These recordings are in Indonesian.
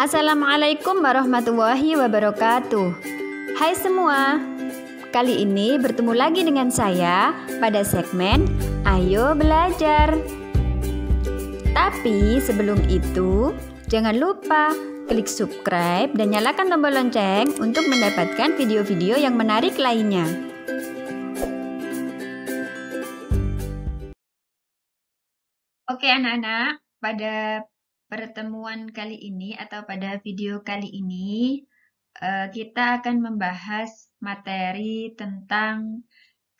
Assalamualaikum warahmatullahi wabarakatuh. Hai semua, kali ini bertemu lagi dengan saya pada segmen Ayo Belajar. Tapi sebelum itu, jangan lupa klik subscribe dan nyalakan tombol lonceng untuk mendapatkan video-video yang menarik lainnya. Oke anak-anak, pada pertemuan kali ini atau pada video kali ini kita akan membahas materi tentang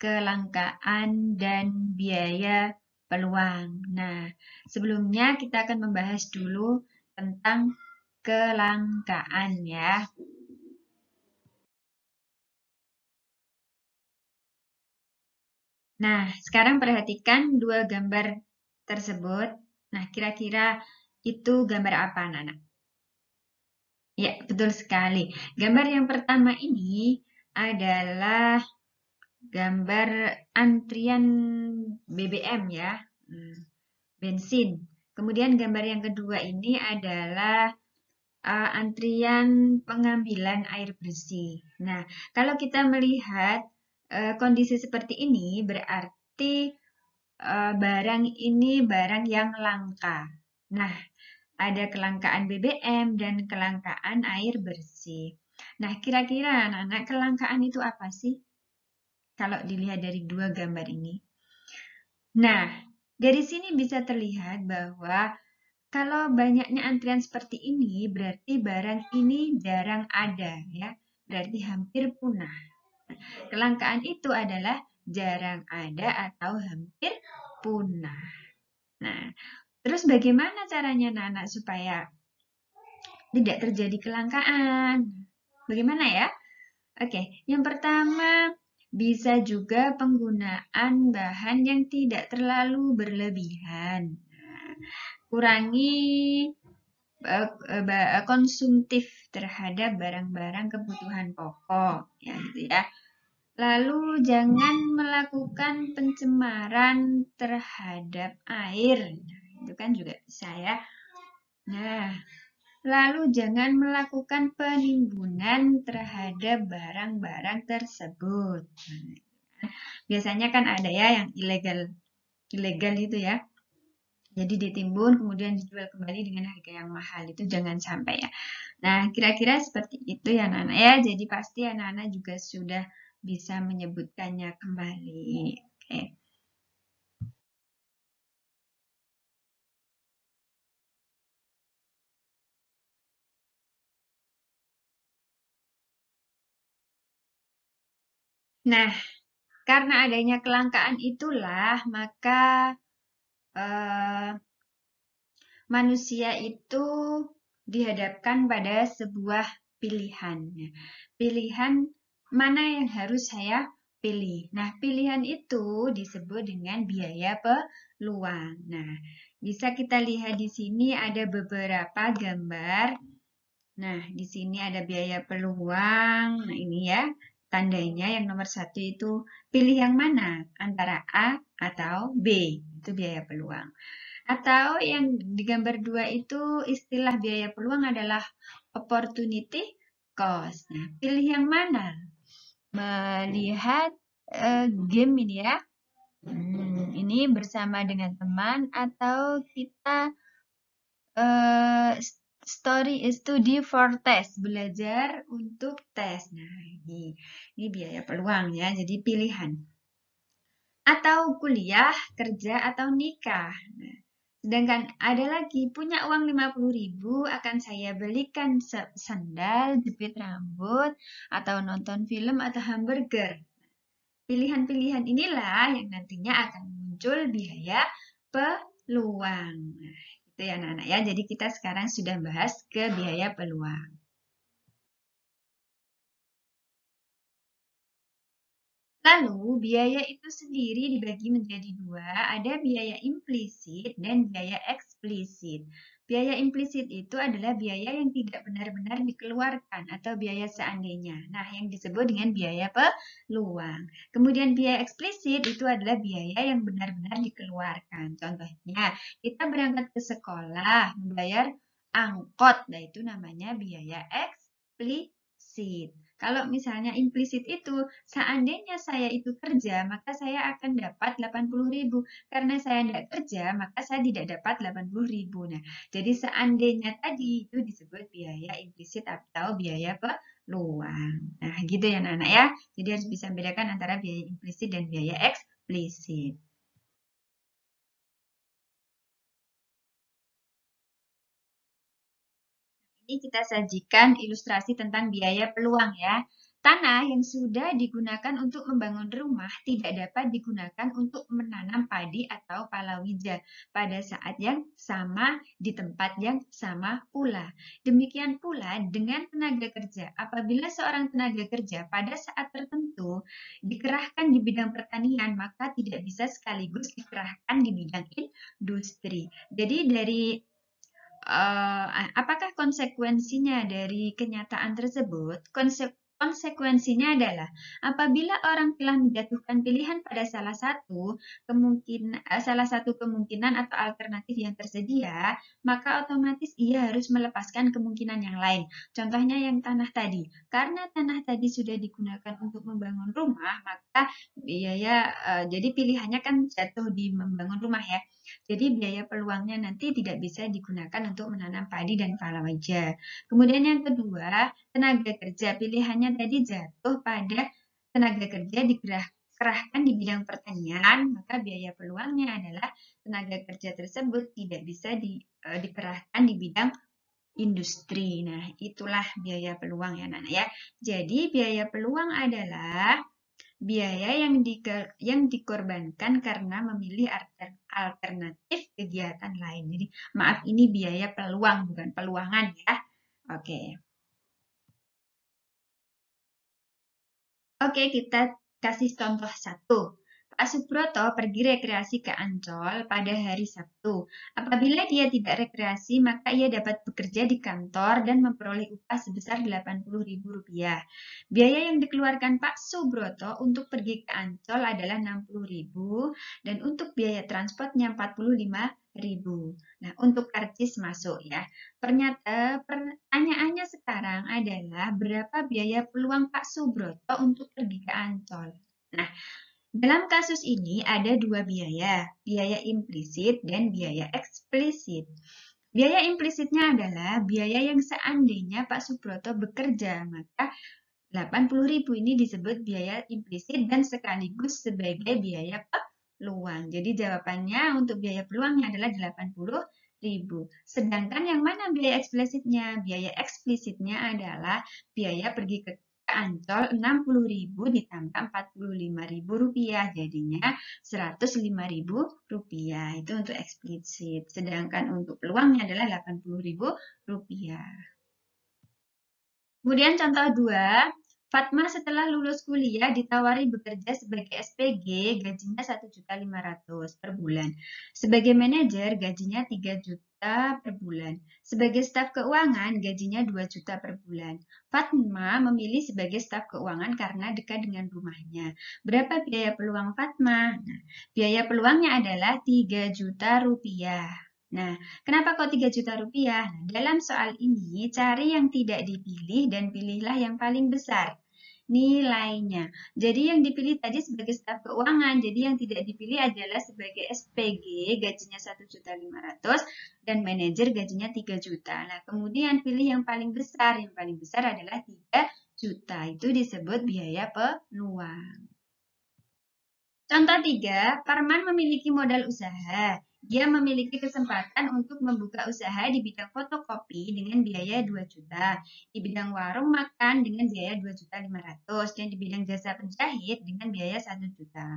kelangkaan dan biaya peluang. Nah, sebelumnya kita akan membahas dulu tentang kelangkaan ya. Nah, sekarang perhatikan dua gambar tersebut. Nah, kira-kira itu gambar apa, anak-anak? Ya, betul sekali. Gambar yang pertama ini adalah gambar antrian BBM ya, bensin. Kemudian gambar yang kedua ini adalah antrian pengambilan air bersih. Nah, kalau kita melihat kondisi seperti ini berarti barang ini barang yang langka. Nah, ada kelangkaan BBM dan kelangkaan air bersih. Nah, kira-kira anak-anak kelangkaan itu apa sih? Kalau dilihat dari dua gambar ini. Nah, dari sini bisa terlihat bahwa kalau banyaknya antrian seperti ini, berarti barang ini jarang ada, ya. Berarti hampir punah. Kelangkaan itu adalah jarang ada atau hampir punah. Nah, terus bagaimana caranya anak-anak supaya tidak terjadi kelangkaan? Bagaimana ya? Oke, yang pertama bisa juga penggunaan bahan yang tidak terlalu berlebihan. Kurangi konsumtif terhadap barang-barang kebutuhan pokok, ya gitu ya. Lalu jangan melakukan pencemaran terhadap air, nah, itu kan juga bisa ya. Nah, lalu jangan melakukan penimbunan terhadap barang-barang tersebut. Biasanya kan ada ya yang ilegal itu ya. Jadi ditimbun kemudian dijual kembali dengan harga yang mahal, itu jangan sampai ya. Nah, kira-kira seperti itu ya anak-anak ya. Jadi pasti anak-anak juga sudah bisa menyebutkannya kembali. Oke. Nah, karena adanya kelangkaan itulah maka manusia itu dihadapkan pada sebuah pilihan. Pilihan mana yang harus saya pilih. Nah, pilihan itu disebut dengan biaya peluang. Nah, bisa kita lihat di sini ada beberapa gambar. Nah, di sini ada biaya peluang. Nah, ini ya tandanya yang nomor 1 itu pilih yang mana? Antara A atau B. Itu biaya peluang. Atau yang di gambar 2 itu istilah biaya peluang adalah opportunity cost. Nah, pilih yang mana? Melihat game ini ya. Ini bersama dengan teman atau kita studi for test, belajar untuk tes. Nah, ini biaya peluang ya, jadi pilihan. Atau kuliah, kerja, atau nikah. Nah, sedangkan ada lagi punya uang 50.000 akan saya belikan sandal, jepit rambut, atau nonton film atau hamburger. Pilihan-pilihan inilah yang nantinya akan muncul biaya peluang. Nah, itu ya anak-anak ya. Jadi kita sekarang sudah bahas ke biaya peluang. Lalu, biaya itu sendiri dibagi menjadi dua, ada biaya implisit dan biaya eksplisit. Biaya implisit itu adalah biaya yang tidak benar-benar dikeluarkan atau biaya seandainya. Nah, yang disebut dengan biaya peluang. Kemudian biaya eksplisit itu adalah biaya yang benar-benar dikeluarkan. Contohnya, kita berangkat ke sekolah, membayar angkot. Nah, itu namanya biaya eksplisit. Kalau misalnya implisit itu, seandainya saya itu kerja, maka saya akan dapat 80.000. Karena saya tidak kerja, maka saya tidak dapat 80.000. Nah, jadi seandainya tadi itu disebut biaya implisit atau biaya peluang. Nah, gitu ya anak-anak ya. Jadi harus bisa membedakan antara biaya implisit dan biaya eksplisit. Ini kita sajikan ilustrasi tentang biaya peluang ya. Tanah yang sudah digunakan untuk membangun rumah tidak dapat digunakan untuk menanam padi atau palawija pada saat yang sama di tempat yang sama pula. Demikian pula dengan tenaga kerja. Apabila seorang tenaga kerja pada saat tertentu dikerahkan di bidang pertanian, maka tidak bisa sekaligus dikerahkan di bidang industri. Jadi dari apakah konsekuensinya dari kenyataan tersebut? Konsekuensinya adalah apabila orang telah menjatuhkan pilihan pada salah satu kemungkinan atau alternatif yang tersedia, maka otomatis ia harus melepaskan kemungkinan yang lain. Contohnya yang tanah tadi. Karena tanah tadi sudah digunakan untuk membangun rumah, maka biaya jadi pilihannya kan jatuh di membangun rumah ya. Jadi biaya peluangnya nanti tidak bisa digunakan untuk menanam padi dan palawija. Kemudian yang kedua, tenaga kerja. Pilihannya tadi jatuh pada tenaga kerja dikerahkan di bidang pertanian, maka biaya peluangnya adalah tenaga kerja tersebut tidak bisa dikerahkan di bidang industri. Nah, itulah biaya peluang ya, Nana ya. Jadi biaya peluang adalah biaya yang dikorbankan karena memilih alternatif kegiatan lain. Jadi, maaf ini biaya peluang, bukan peluangan ya. Oke. Oke, kita kasih contoh satu. Pak Subroto pergi rekreasi ke Ancol pada hari Sabtu. Apabila dia tidak rekreasi, maka ia dapat bekerja di kantor dan memperoleh upah sebesar Rp80.000. Biaya yang dikeluarkan Pak Subroto untuk pergi ke Ancol adalah Rp60.000 dan untuk biaya transportnya Rp45.000. Nah, untuk karcis masuk ya. Pertanyaannya sekarang adalah berapa biaya peluang Pak Subroto untuk pergi ke Ancol? Nah, dalam kasus ini ada dua biaya implisit dan biaya eksplisit. Biaya implisitnya adalah biaya yang seandainya Pak Subroto bekerja, maka 80.000 ini disebut biaya implisit dan sekaligus sebagai biaya peluang. Jadi jawabannya untuk biaya peluangnya adalah 80.000. Sedangkan yang mana biaya eksplisitnya? Biaya eksplisitnya adalah biaya pergi ke Ancol 60.000 ditambah Rp45.000 jadinya Rp105.000. Itu untuk eksplisit. Sedangkan untuk peluangnya adalah Rp80.000. Kemudian contoh 2, Fatma setelah lulus kuliah ditawari bekerja sebagai SPG, gajinya Rp1.500.000 per bulan. Sebagai manajer, gajinya Rp3 juta per bulan. Sebagai staf keuangan, gajinya Rp2 juta per bulan. Fatma memilih sebagai staf keuangan karena dekat dengan rumahnya. Berapa biaya peluang Fatma? Nah, biaya peluangnya adalah Rp3 juta. Nah, kenapa kok 3 juta rupiah? Nah, dalam soal ini, cari yang tidak dipilih dan pilihlah yang paling besar nilainya. Jadi yang dipilih tadi sebagai staf keuangan, jadi yang tidak dipilih adalah sebagai SPG, gajinya Rp1.500.000 dan manajer gajinya 3 juta. Nah, kemudian pilih yang paling besar. Yang paling besar adalah 3 juta. Itu disebut biaya peluang. Contoh 3, Parman memiliki modal usaha. Dia memiliki kesempatan untuk membuka usaha di bidang fotokopi dengan biaya 2 juta, di bidang warung makan dengan biaya 2.500.000, dan di bidang jasa penjahit dengan biaya 1 juta.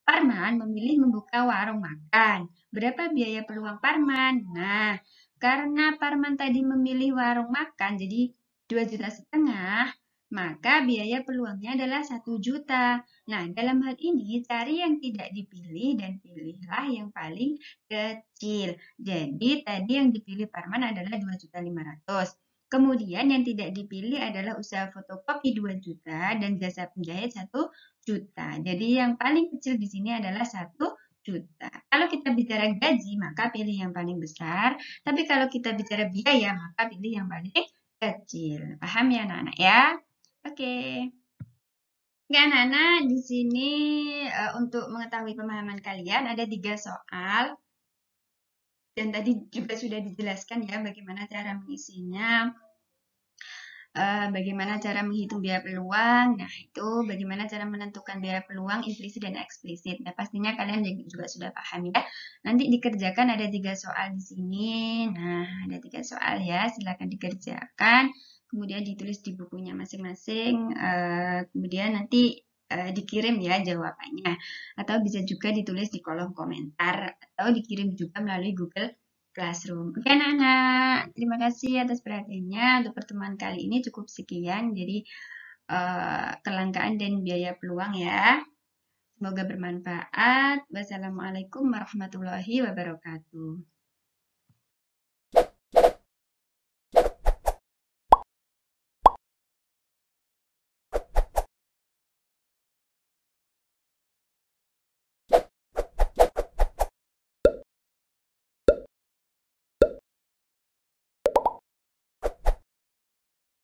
Parman memilih membuka warung makan. Berapa biaya peluang Parman? Nah, karena Parman tadi memilih warung makan, jadi 2,5 juta, maka biaya peluangnya adalah 1 juta. Nah, dalam hal ini cari yang tidak dipilih dan pilihlah yang paling kecil. Jadi, tadi yang dipilih Parman adalah 2.500.000. Kemudian yang tidak dipilih adalah usaha fotokopi 2 juta dan jasa penjahit 1 juta. Jadi yang paling kecil di sini adalah 1 juta. Kalau kita bicara gaji, maka pilih yang paling besar. Tapi kalau kita bicara biaya, maka pilih yang paling kecil. Paham ya anak-anak ya? Oke. Oke anak-anak, di sini untuk mengetahui pemahaman kalian ada 3 soal. Dan tadi juga sudah dijelaskan ya bagaimana cara mengisinya. Bagaimana cara menghitung biaya peluang. Nah, itu bagaimana cara menentukan biaya peluang implisit dan eksplisit. Nah, pastinya kalian juga sudah paham ya. Nanti dikerjakan ada 3 soal di sini. Nah, ada 3 soal ya. Silakan dikerjakan. Kemudian ditulis di bukunya masing-masing. Kemudian nanti dikirim ya jawabannya. Atau bisa juga ditulis di kolom komentar. Atau dikirim juga melalui Google Classroom. Oke anak-anak, terima kasih atas perhatiannya. Untuk pertemuan kali ini cukup sekian. Jadi kelangkaan dan biaya peluang ya. Semoga bermanfaat. Wassalamualaikum warahmatullahi wabarakatuh.